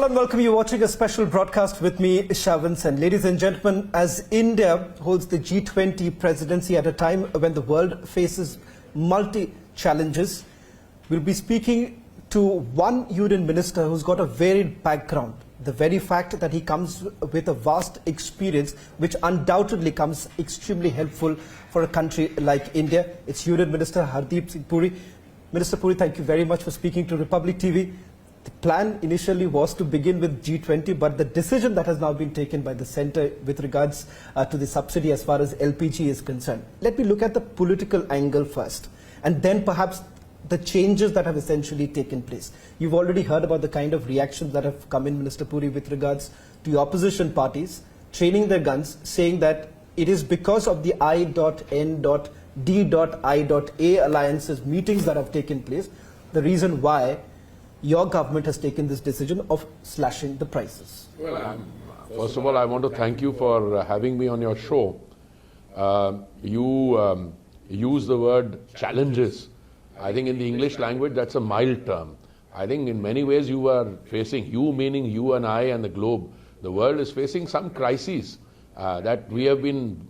and welcome. You're watching a special broadcast with me, Shavins. And ladies and gentlemen, as India holds the G20 presidency at a time when the world faces multi-challenges, we'll be speaking to one union minister who's got a varied background. The very fact that he comes with a vast experience, which undoubtedly comes extremely helpful for a country like India. It's Union Minister Hardeep Singh Puri. Minister Puri, thank you very much for speaking to Republic TV. The plan initially was to begin with G20, but the decision that has now been taken by the centre with regards to the subsidy as far as LPG is concerned. Let me look at the political angle first, and then perhaps the changes that have essentially taken place. You've already heard about the kind of reactions that have come in, Minister Puri, with regards to the opposition parties training their guns, saying that it is because of the I.N.D.I.A alliances meetings that have taken place, the reason why your government has taken this decision of slashing the prices. Well, first of all, I want to thank you for having me on your show. You use the word challenges. I think in the English language, that's a mild term. I think in many ways you are facing, you meaning you and I and the globe, the world is facing some crises that we have been,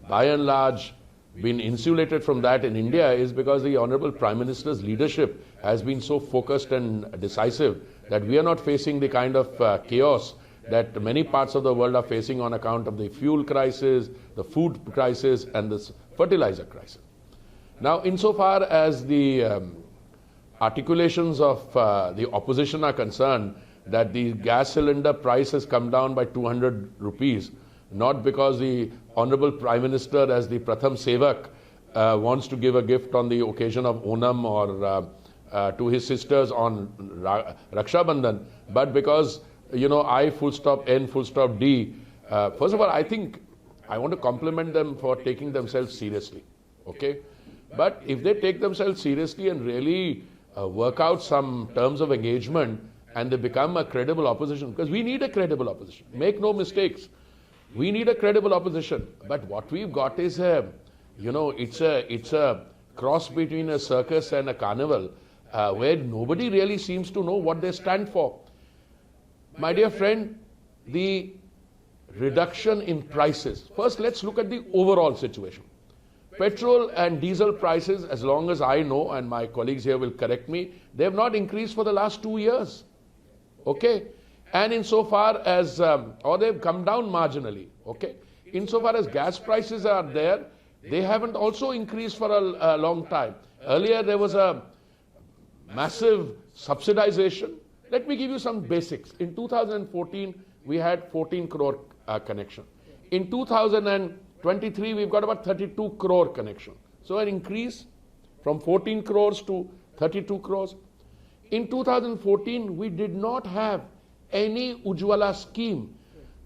by and large, been insulated from that in India is because the Honourable Prime Minister's leadership has been so focused and decisive that we are not facing the kind of chaos that many parts of the world are facing on account of the fuel crisis, the food crisis and the fertilizer crisis. Now, insofar as the articulations of the opposition are concerned, that the gas cylinder price has come down by 200 rupees, not because the Honourable Prime Minister as the Pratham Sevak wants to give a gift on the occasion of Onam or to his sisters on Raksha Bandhan, but because, you know, I full stop N full stop D. First of all, I think I want to compliment them for taking themselves seriously, okay? But if they take themselves seriously and really work out some terms of engagement and they become a credible opposition, because we need a credible opposition, make no mistakes. We need a credible opposition, but what we've got is it's a cross between a circus and a carnival where nobody really seems to know what they stand for. My dear friend, the reduction in prices. First, let's look at the overall situation. Petrol and diesel prices, as long as I know, and my colleagues here will correct me, they have not increased for the last 2 years. Okay? And insofar as, or they've come down marginally, okay? Insofar as gas prices are there, they haven't also increased for a long time. Earlier there was a massive subsidization. Let me give you some basics. In 2014, we had 14 crore connection. In 2023, we've got about 32 crore connection. So an increase from 14 crores to 32 crores. In 2014, we did not have any Ujjwala scheme.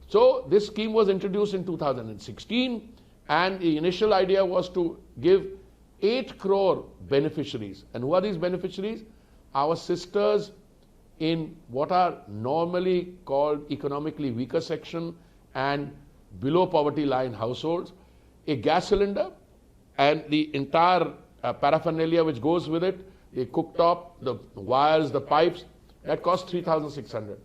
So this scheme was introduced in 2016 and the initial idea was to give 8 crore beneficiaries. And who are these beneficiaries? Our sisters in what are normally called economically weaker section and below poverty line households, a gas cylinder and the entire paraphernalia which goes with it, the cooktop, the wires, the pipes, that cost 3,600.